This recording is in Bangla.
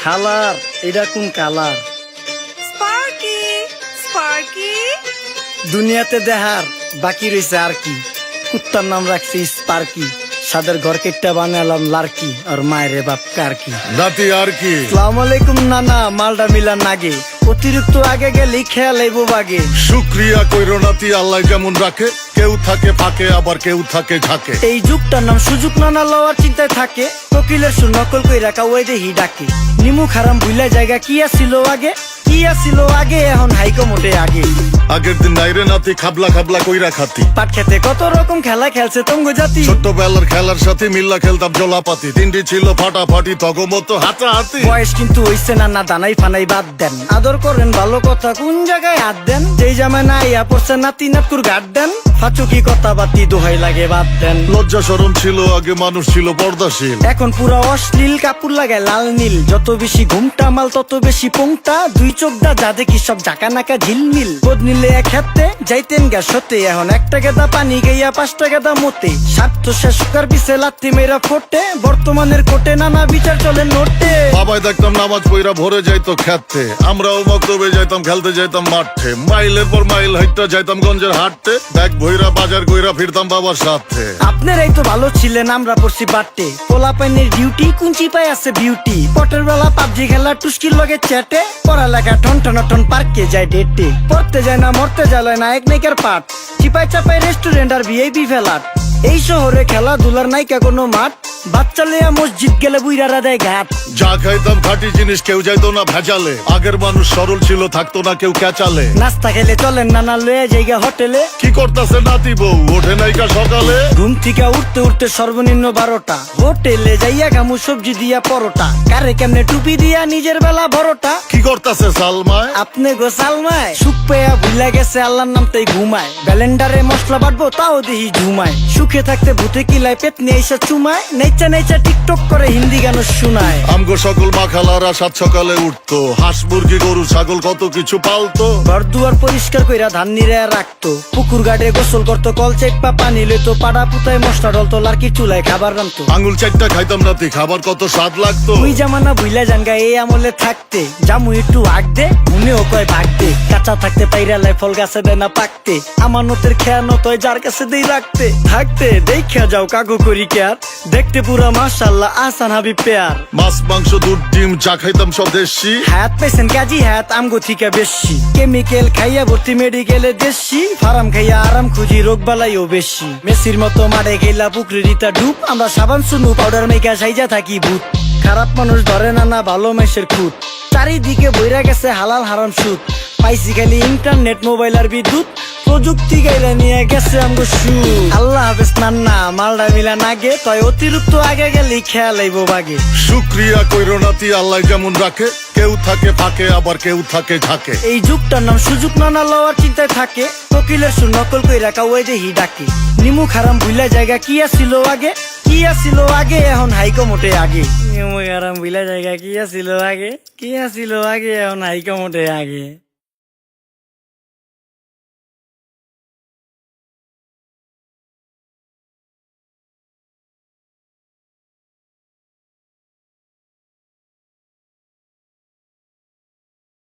খালার এটা কোন কালার? স্পার্কি স্পার্কি দুনিয়াতে দেহার বাকি রয়েছে আর কি। কুত্তার নাম রাখছি স্পার্কি, সাদের ঘর কেটটা বানালাম লার্কি, আর মায়ের বাপ কারকি। নাতি আর কি? আসসালামু আলাইকুম নানা, মালডা মিলা নাগে, অতিরিক্ত আগে গেলে খেয়াল আইব বাগে। শুক্রিয়া কইরো নাতি, আল্লাহ যেমন রাখে, কেউ থাকে ফাঁকে আবার কেউ থাকে ঝাঁকে। এই যুগটার নাম সুযোগ নানা লওয়ার চিন্তায় থাকে, কোকিলের সুর নকল কই রাখা ওই দেহি ডাকে। নিমু খারাম ভুলা জায়গা কি আসিল আগে, কি আসিল আগে, এখন হাইকো মোটে আগে। আগের দিন নাইরে নাতি খাবলা খাবলা কইরা খাতি, পাট খেতে কত রকম খেলা খেলছে তঙ্গ জাতি। ছোট্টবেলার খেলার সাথে মিল্লা খেলতাম জলাপাতি, তিনটি ছিল ফাটাফাটি তগমতো হাতাহাতি। বয়স কিন্তু হইছে না, না দানাই ফানাই বাদ দেন, আদর করেন ভালো কথা কোন জায়গায় হাত দেন। যেই জামায় না ইয়া পড়ছে নাতি নাতকুর গাট দেন, ফাচুকি কথা বাতি দোহাই লাগে বাদ দেন। লজ্জা শরম ছিল আগে, মানুষ ছিল পর্দাশীল, এখন পুরো অশ্লীল, কাপড় লাগায় লাল নীল। যত বেশি ঘুমটা মাল তত বেশি পোংটা, দুই চোখটা যা দেখি সব জাকা নাকা ঝিলমিল। বোধ নিলে এক হাতে যাইতেন গ্যাস হতে, এখন একটা গেদা পানি গাইয়া 5টা গেদা মতে। স্বার্থ শেষ কার পিছে লাত্তি মেয়েরা ফোটে, বর্তমানের কোটে নানা বিচার চলে নোটে। বাবাই দেখতাম নামাজ পইরা ভরে যাইতো খেতে, আমরাও মক্তবে যাইতাম, খেলতে যাইতাম মাঠে। মাইলের পর মাইল হাইটটা যাইতাম গঞ্জের হাটতে, ব্যাগ ভইরা বাজার কইরা ফিরতাম বাবার সাথে। আপনারাই তো ভালো ছিলেন, আমরা পড়ছি বাটে। পোলা পাইনের ডিউটি কুঞ্চি পাই আছে বিউটি, পটের বেলা পাবজি খেলা টুস্কির লগে চ্যাটে। পড়ালেখা ঠন ঠন ঠন পার্কে যায় ডেটে, পড়তে যায় না মরতে যায় নায়ক নায়িকার পাট। চিপাই চাপাই রেস্টুরেন্ট আর ভিআইপি ফেলাট, এই শহরে খেলাধুলার নাইকা কোনো মাঠ। বাচ্চা লেয়া মসজিদ গেলে বুইরারা দেয় ঘাট। যা খাইতাম খাঁটি জিনিস, কেউ যাইতো না ভেজালে। আগের মানুষ সরল ছিল, থাকতো না কেউ ক্যাচালে। নাস্তা খেলে চলেন নানা লয়ে জায়গা হোটেলে। কি করতাছে নাতি বউ, ওঠে নাইকা সকালে? ঘুম থেকে উঠতে উঠতে সর্বনিম্ন 12টা, হোটেলে যাইয়া গামু সবজি দিয়া পরোটা। কারে কেমনে টুপি দিয়া নিজের বেলা বড়টা। কি করতাছে সালমায়? আপনি গোসালমায় সুখ পেয়া ভুলা গেছে আল্লাহর নাম তাই ঘুমায়। ব্যালেন্ডারে মশলা বাটবো তাও দেহি ঝুমায়। সুখে থাকতে ভূতে কিলায় পেট নিয়ে এসে চুমায়। নেচা নেচা টিকটক করে হিন্দি গান শুনায়। আমগো সকল মাখালারা সাত সকালে উঠতো, হাঁস মুরগি গরু ছাগল কত কিছু পালতো। ঘর দুয়ার পরিষ্কার কইরা ধান নিরে রাখতো, পুকুর গাড়ে গোসল করতো, কল চেপা পানি লইতো। পাড়া পুতায় মশলা ডলতো, লার্কি চুলায় খাবার রান্তো। আঙুল চারটা খাইতাম নাতি, খাবার কত স্বাদ লাগতো। ওই জামানা ভুইলা জানগা এই আমলে থাকতে, জামু একটু আগ দে মনেও কয় ভাগ দে। কাঁচা থাকতে পাইরালায় ফল গাছে দেয় না পাকতে, আমানতের খেয়ানত হয় যার কাছে দেই রাখতে। থাকতে দেখা যাও কাগু করি কেয়ার, দেখতে পুরা মাশাআল্লাহ আহসান হাবিব পেয়ার। মাছ মাংস দুধ ডিম চা খাইতাম সব দেশি, হাত পেছেন কাজী হাত আমগো থিকা বেশি। কেমিক্যাল খাইয়া ভর্তি মেডিকেলে দেশি, ফার্ম খাইয়া আরাম খুঁজি রোগ বালাইও বেশি। মেসির মতো মারে গেলা পুকুরে রিতা ডুব, আমরা সাবান সুনু পাউডার মেকা সাইজা থাকি ভূত। খারাপ মানুষ ধরে না না ভালো মেসের খুঁত, চারিদিকে বইরা গেছে হালাল হারাম সুদ। পাইছি খালি ইন্টারনেট মোবাইল আর বিদ্যুৎ, প্রযুক্তি গাইলা নিয়ে গেছে আমগো সু। আল্লাহ হাফেজ নান্না, মালডা মিলা নাগে, তয় অতিরিক্ত আগে গেলে খেয়াল আইব বাগে। শুক্রিয়া কইরো নাতি, আল্লাহ যেমন রাখে, কেউ থাকে ফাঁকে আবার কেউ থাকে ঝাঁকে। এই যুগটার নাম সুযোগ নানা লওয়ার চিন্তায় থাকে, কোকিলের সুর নকল কই রাখা ওই দেহি ডাকে। নিমু খারাম ভুলা জায়গা কি আসিল আগে, কি আসিল আগে, এখন হাইকো মোটে আগে। নিমু খারাম ভুলা জায়গা কি আসিল আগে, কি আসিল আগে, এখন হাইকো মোটে আগে।